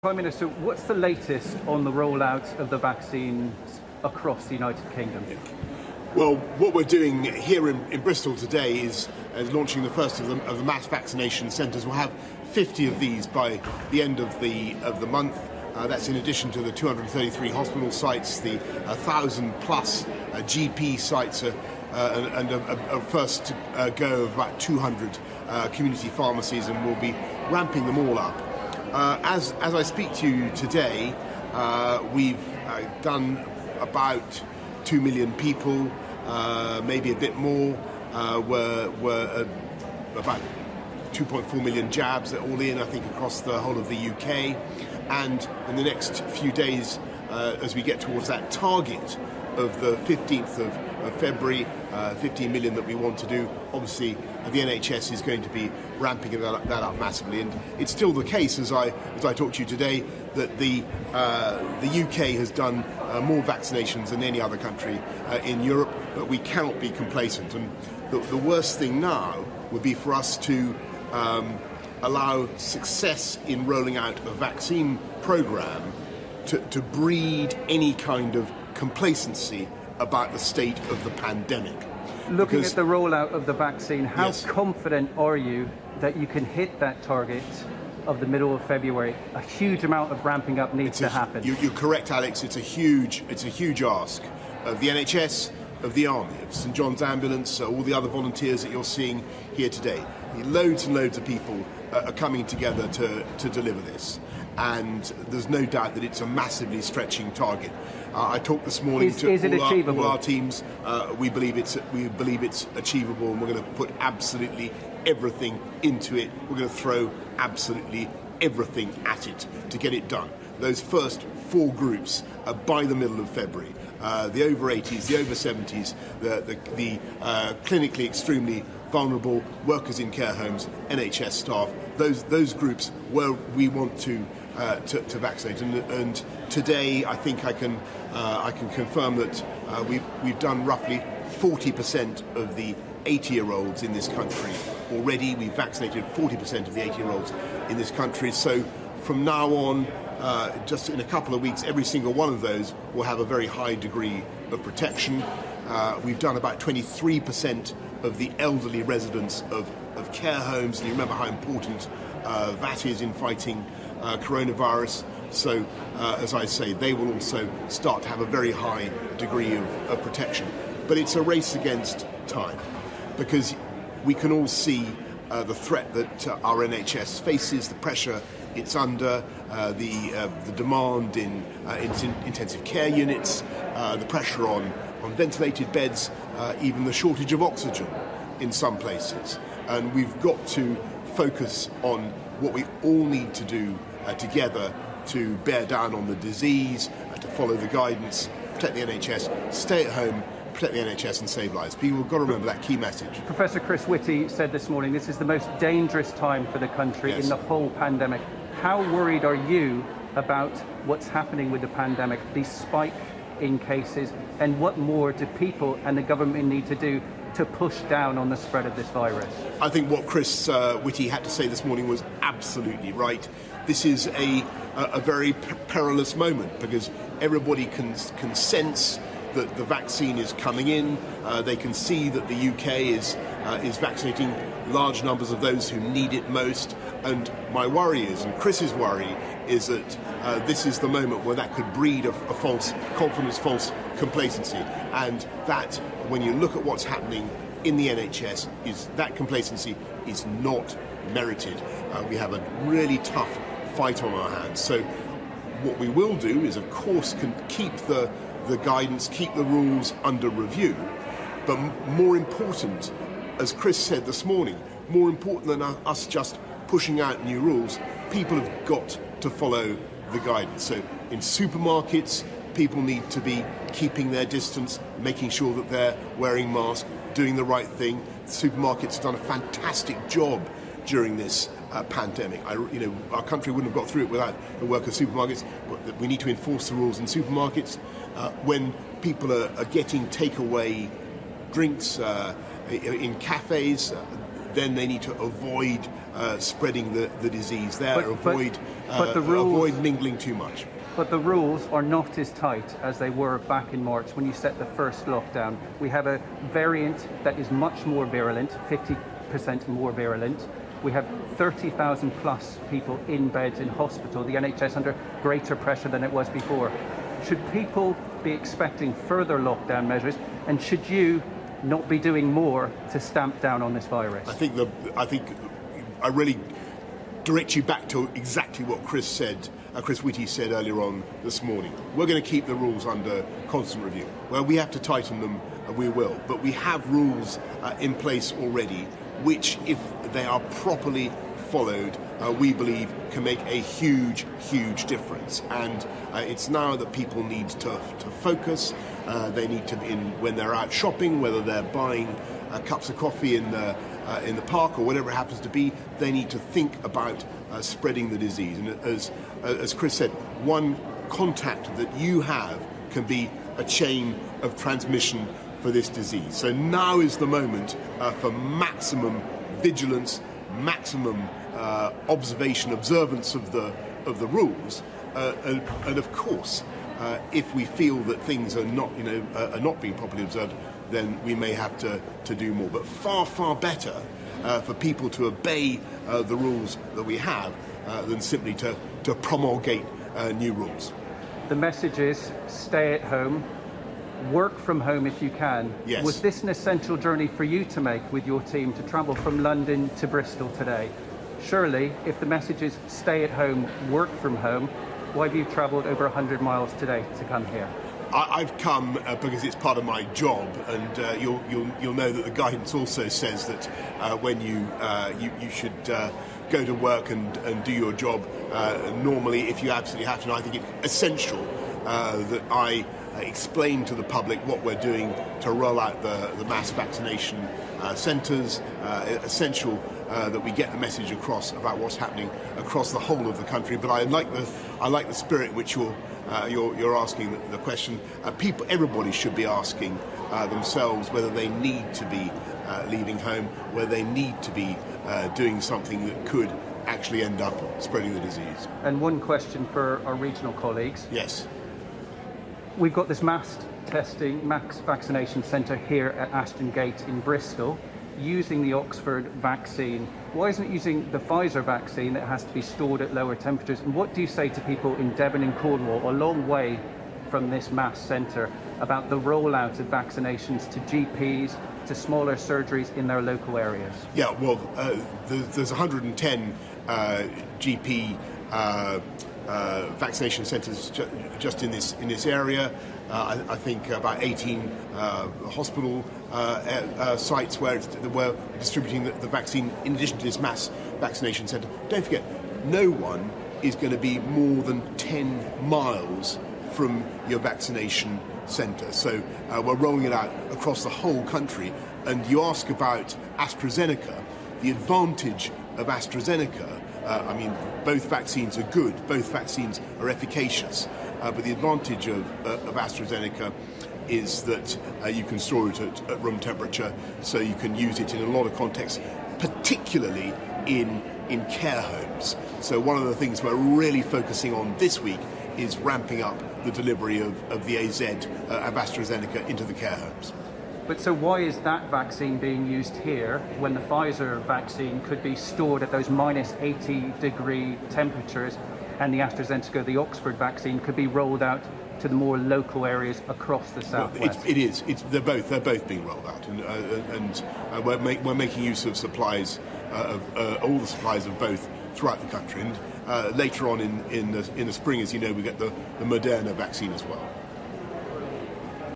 Prime Minister, what's the latest on the rollout of the vaccines across the United Kingdom? Well, what we're doing here in Bristol today is launching the first of the mass vaccination centres. We'll have 50 of these by the end of the month. That's in addition to the 233 hospital sites, the 1,000+ GP sites, and a first go of about 200 community pharmacies, and we'll be ramping them all up. As I speak to you today, we've done about 2 million people, maybe a bit more. Were about 2.4 million jabs all in, I think, across the whole of the UK. And in the next few days, as we get towards that target of the 15th of February, 15 million that we want to do, obviously the NHS is going to be ramping that up massively. And it's still the case, as I talk to you today, that the UK has done more vaccinations than any other country in Europe, but we cannot be complacent. And the worst thing now would be for us to allow success in rolling out a vaccine programme to breed any kind of complacency about the state of the pandemic. Looking at the rollout of the vaccine, how Yes. confident are you that you can hit that target of the middle of February? A huge amount of ramping up needs to happen. You're correct, Alex. It's a huge ask of the NHS, of the Army, of St John's Ambulance, all the other volunteers that you're seeing here today. Loads and loads of people are coming together to deliver this, and there's no doubt that it's a massively stretching target. I talked this morning to all our teams. We believe it's achievable, and we're going to put absolutely everything into it. We're going to throw absolutely everything at it to get it done. Those first 4 groups by the middle of February. The over 80s, the over 70s, the clinically extremely vulnerable, workers in care homes, NHS staff. Those groups where we want to vaccinate. And today, I think I can confirm that we've done roughly 40% of the 80-year-olds in this country already. We've vaccinated 40% of the 80-year-olds in this country. So from now on, just in a couple of weeks, every single one of those will have a very high degree of protection. We've done about 23% of the elderly residents of care homes, and you remember how important that is in fighting coronavirus. So, as I say, they will also start to have a very high degree of protection. But it's a race against time, because we can all see the threat that our NHS faces, the pressure it's under, the demand in intensive care units, the pressure on ventilated beds, even the shortage of oxygen in some places. And we've got to focus on what we all need to do together to bear down on the disease, to follow the guidance, protect the NHS, stay at home, protect the NHS and save lives. People have got to remember that key message. Professor Chris Whitty said this morning this is the most dangerous time for the country in the whole pandemic. How worried are you about what's happening with the pandemic, the spike in cases, and what more do people and the government need to do to push down on the spread of this virus? I think what Chris Whitty had to say this morning was absolutely right. This is a very perilous moment, because everybody can sense that the vaccine is coming in. They can see that the UK is vaccinating large numbers of those who need it most. And my worry is, and Chris's worry, is that this is the moment where that could breed a false confidence, false complacency. And that, when you look at what's happening in the NHS, is that complacency is not merited. We have a really tough fight on our hands. So what we will do is, of course, keep the guidance, keep the rules under review. But more important, as Chris said this morning, more important than us just pushing out new rules, people have got to follow the guidance. So in supermarkets, people need to be keeping their distance, making sure that they're wearing masks, doing the right thing. Supermarkets have done a fantastic job during this pandemic. Our country wouldn't have got through it without the work of supermarkets. But we need to enforce the rules in supermarkets. When people are getting takeaway drinks in cafes, then they need to avoid spreading the disease there. But the rules, avoid mingling too much. But the rules are not as tight as they were back in March when you set the first lockdown. We have a variant that is much more virulent, 50% more virulent. We have 30,000 plus people in beds in hospital, the NHS under greater pressure than it was before. Should people be expecting further lockdown measures, and should you not be doing more to stamp down on this virus? I really direct you back to exactly what Chris Whitty said earlier on this morning. We're going to keep the rules under constant review. Where we have to tighten them, we will. But we have rules in place already, which, if they are properly followed, we believe can make a huge, huge difference. And it's now that people need to focus. They need to, when they're out shopping, whether they're buying cups of coffee in the park or whatever it happens to be, they need to think about spreading the disease. And as Chris said, one contact that you have can be a chain of transmission for this disease. So now is the moment for maximum vigilance, maximum observance of the rules, and of course, if we feel that things are not being properly observed, then we may have to do more. But far better for people to obey the rules that we have than simply to promulgate new rules. The message is stay at home, work from home if you can. Yes. Was this an essential journey for you to make with your team to travel from London to Bristol today? Surely, if the message is stay at home, work from home, why have you travelled over 100 miles today to come here? I've come because it's part of my job, and you'll know that the guidance also says that when you should go to work and do your job normally, if you absolutely have to. And I think it's essential that I explain to the public what we're doing to roll out the mass vaccination centres. Essential that we get the message across about what's happening across the whole of the country. But I like the spirit which you're asking the question. Everybody should be asking themselves whether they need to be leaving home, whether they need to be doing something that could actually end up spreading the disease. And one question for our regional colleagues. Yes. We've got this mass vaccination centre here at Ashton Gate in Bristol, using the Oxford vaccine. Why isn't it using the Pfizer vaccine that has to be stored at lower temperatures? And what do you say to people in Devon and Cornwall, a long way from this mass centre, about the rollout of vaccinations to GPs, to smaller surgeries in their local areas? Yeah, well, there's 110 GP vaccination centres just in this area. I think about 18 hospital sites where we're distributing the vaccine in addition to this mass vaccination centre. Don't forget, no one is going to be more than 10 miles from your vaccination centre. So we're rolling it out across the whole country. And you ask about AstraZeneca. The advantage of AstraZeneca, both vaccines are good, both vaccines are efficacious, but the advantage of AstraZeneca is that you can store it at room temperature, so you can use it in a lot of contexts, particularly in care homes. So one of the things we're really focusing on this week is ramping up the delivery of the AZ of AstraZeneca into the care homes. But so why is that vaccine being used here when the Pfizer vaccine could be stored at those minus 80-degree temperatures, and the AstraZeneca, the Oxford vaccine, could be rolled out to the more local areas across the southwest? It is. They're both being rolled out, and we're making use of supplies of all the supplies of both throughout the country. And later on in the spring, as you know, we get the Moderna vaccine as well.